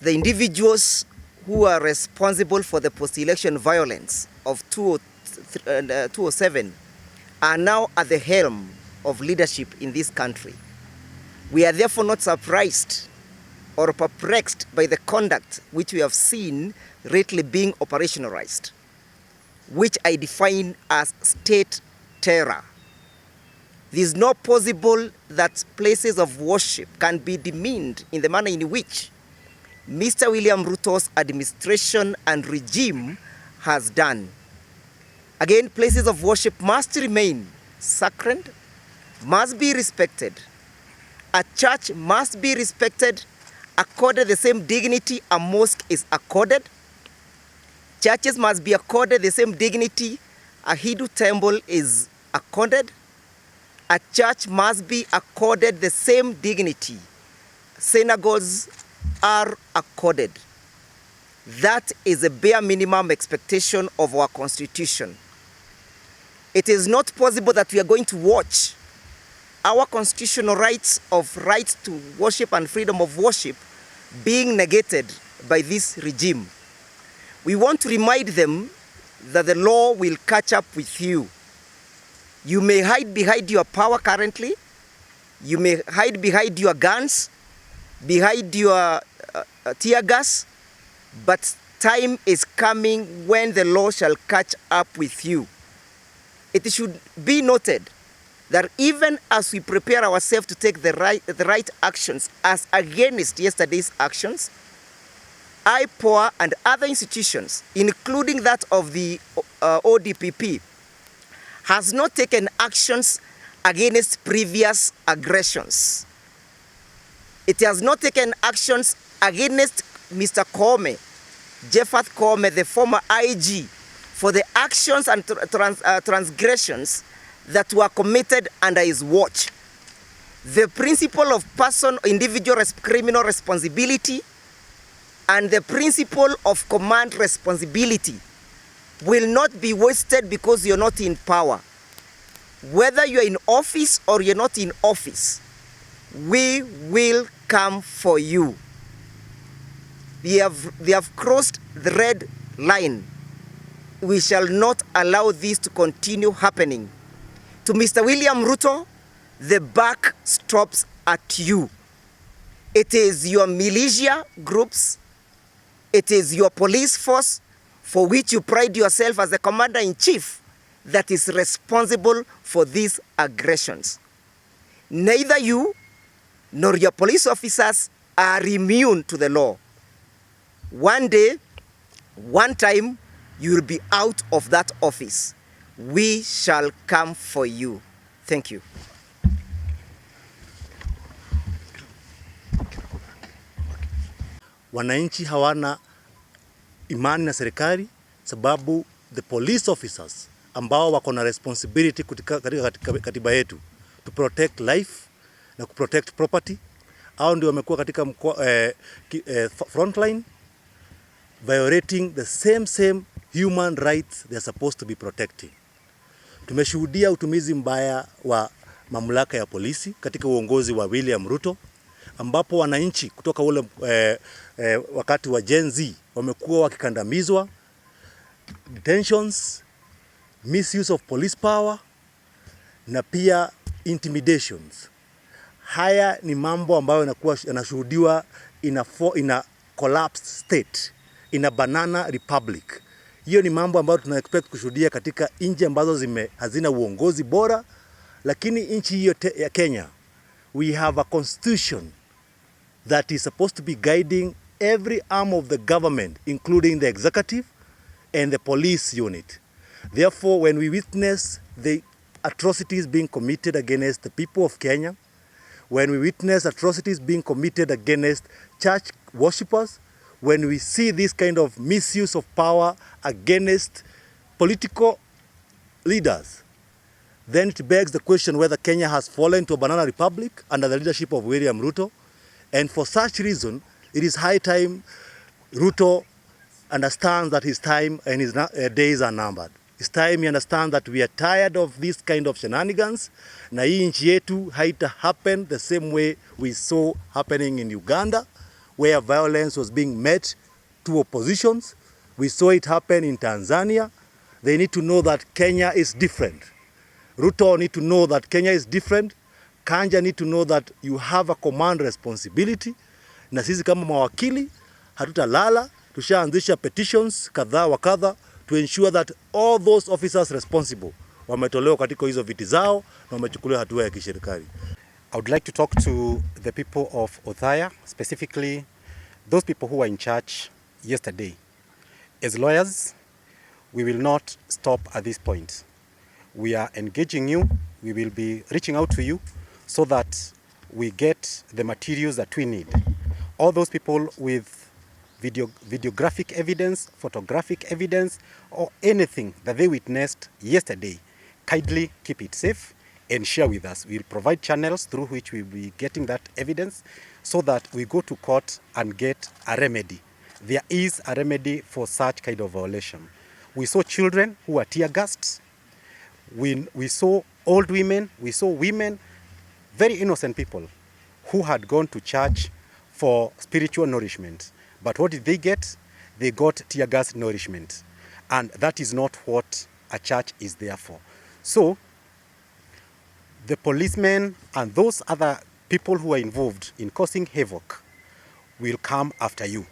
The individuals who are responsible for the post-election violence of 2007 are now at the helm of leadership in this country. We are therefore not surprised or perplexed by the conduct which we have seen lately being operationalized, which I define as state terror. It is not possible that places of worship can be demeaned in the manner in which Mr. William Ruto's administration and regime has done. Again, places of worship must remain sacred, must be respected. A church must be respected, accorded the same dignity a mosque is accorded. Churches must be accorded the same dignity a Hindu temple is accorded. A church must be accorded the same dignity synagogues are accorded. That is a bare minimum expectation of our constitution. It is not possible that we are going to watch our constitutional rights of right to worship and freedom of worship being negated by this regime. We want to remind them that the law will catch up with you. You may hide behind your power currently. You may hide behind your guns, behind your tear gas, but time is coming when the law shall catch up with you. It should be noted that even as we prepare ourselves to take the right actions as against yesterday's actions, IPOA and other institutions, including that of the ODPP, has not taken actions against previous aggressions. It has not taken actions against Mr. Koome, Jeffat Koome, the former IG, for the actions and transgressions that were committed under his watch. The principle of individual criminal responsibility and the principle of command responsibility will not be wasted because you're not in power. Whether you're in office or you're not in office, we will come for you. They have crossed the red line. We shall not allow this to continue happening. To Mr. William Ruto, the buck stops at you. It is your militia groups, it is your police force for which you pride yourself as the commander-in-chief that is responsible for these aggressions. Neither you nor your police officers are immune to the law. One day, one time, you will be out of that office. We shall come for you. Thank you. Wananchi hawana imani na serikali sababu the police officers ambao wako na responsibility katika katiba yetu to protect life na ku protect property, hao ndio wamekuwa katika frontline violating the same human rights they are supposed to be protecting. Tumeshuhudia utumizi mbaya wa mamlaka ya polisi katika uongozi wa William Ruto, ambapo wananchi kutoka ule wakati wa Gen Z wamekuwa wakikandamizwa, detentions, misuse of police power na pia intimidations. Haya ni mambo ambayo yanashuhudiwa in a collapsed state, in a banana republic. Hiyo ni mambo ambayo tuna expect kushuhudia katika nchi ambazo hazina uongozi bora, lakini nchi hiyo ya Kenya, we have a constitution that is supposed to be guiding every arm of the government, including the executive and the police unit. Therefore, when we witness the atrocities being committed against the people of Kenya, when we witness atrocities being committed against church worshippers, when we see this kind of misuse of power against political leaders, then it begs the question whether Kenya has fallen to a banana republic under the leadership of William Ruto. And for such reason, it is high time Ruto understands that his time and his days are numbered. It's time he understands that we are tired of this kind of shenanigans. Na hii nchi yetu haita happen the same way we saw happening in Uganda, where violence was being met to oppositions. We saw it happen in Tanzania. They need to know that Kenya is different. Ruto need to know that Kenya is different. Kanja need to know that you have a command responsibility. Na sisi kama mawakili hatutalala, tushaanzisha petitions kadhaa wa kadha to ensure that all those officers responsible wametolewa katika hizo viti zao na wamechukuliwa hatua ya kiserikali. I would like to talk to the people of Othaya, specifically those people who were in charge yesterday. As lawyers, we will not stop at this point. We are engaging you. We will be reaching out to you so that we get the materials that we need. All those people with videographic evidence, photographic evidence, or anything that they witnessed yesterday, kindly keep it safe and share with us. We'll provide channels through which we'll be getting that evidence so that we go to court and get a remedy. There is a remedy for such kind of violation. We saw children who were tear gassed. We saw old women, we saw women, very innocent people who had gone to church for spiritual nourishment. But what did they get? They got tear gas nourishment. And that is not what a church is there for. So, the policemen and those other people who are involved in causing havoc will come after you.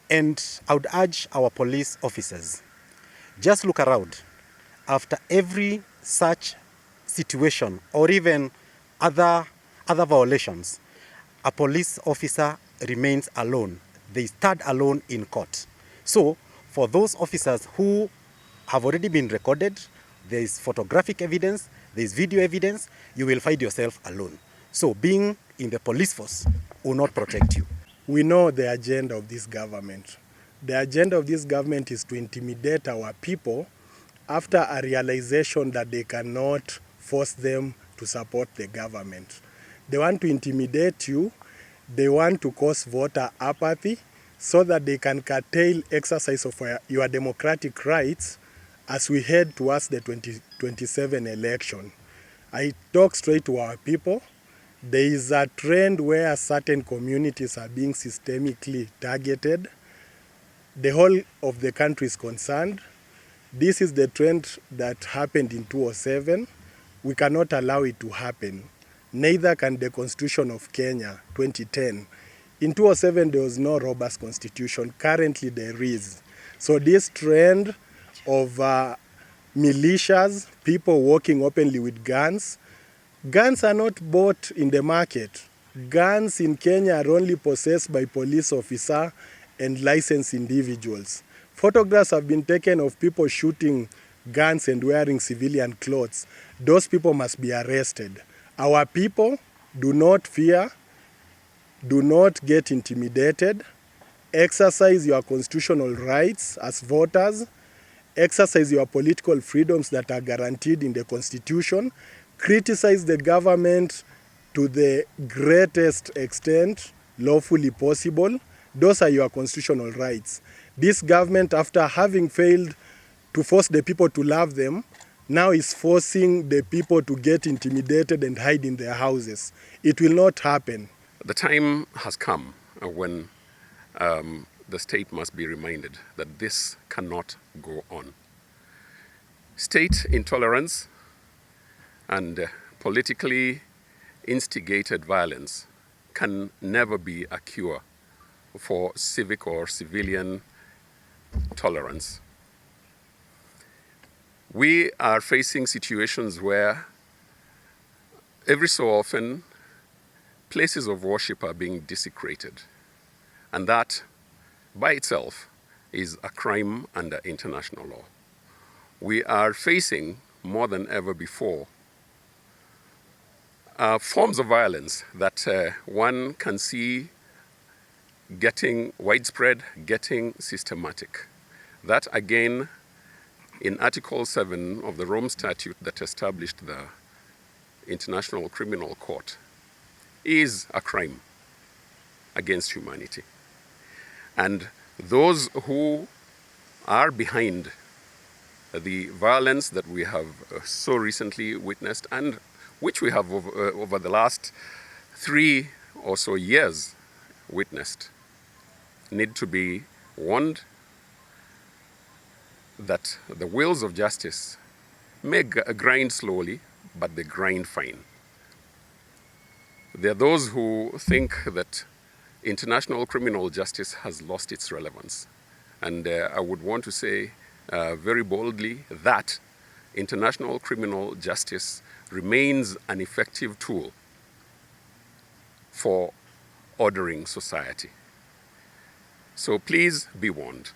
And I would urge our police officers, just look around. After every such situation or even other violations, a police officer remains alone. They stand alone in court. So for those officers who have already been recorded, there is photographic evidence, there is video evidence, you will find yourself alone. So being in the police force will not protect you. We know the agenda of this government. The agenda of this government is to intimidate our people after a realization that they cannot force them to support the government. They want to intimidate you. They want to cause voter apathy so that they can curtail exercise of your democratic rights as we head towards the 2027 election. I talk straight to our people. There is a trend where certain communities are being systemically targeted. The whole of the country is concerned. This is the trend that happened in 2007. We cannot allow it to happen. Neither can the Constitution of Kenya, 2010. In 2007, there was no robust constitution. Currently, there is. So this trend of militias, people walking openly with guns, guns are not bought in the market. Guns in Kenya are only possessed by police officers and licensed individuals. Photographs have been taken of people shooting guns and wearing civilian clothes. Those people must be arrested. Our people do not fear, do not get intimidated, exercise your constitutional rights as voters, exercise your political freedoms that are guaranteed in the Constitution, criticize the government to the greatest extent lawfully possible. Those are your constitutional rights. This government, after having failed to force the people to love them, now is forcing the people to get intimidated and hide in their houses. It will not happen. The time has come when the state must be reminded that this cannot go on. State intolerance and politically instigated violence can never be a cure for civic or civilian tolerance. We are facing situations where every so often places of worship are being desecrated, and that by itself is a crime under international law. We are facing more than ever before forms of violence that one can see getting widespread, getting systematic. That again, in Article 7 of the Rome Statute that established the International Criminal Court, is a crime against humanity. And those who are behind the violence that we have so recently witnessed, and which we have over the last 3 or so years witnessed, need to be warned that the wheels of justice may grind slowly, but they grind fine. There are those who think that international criminal justice has lost its relevance. And I would want to say very boldly that international criminal justice remains an effective tool for ordering society. So please be warned.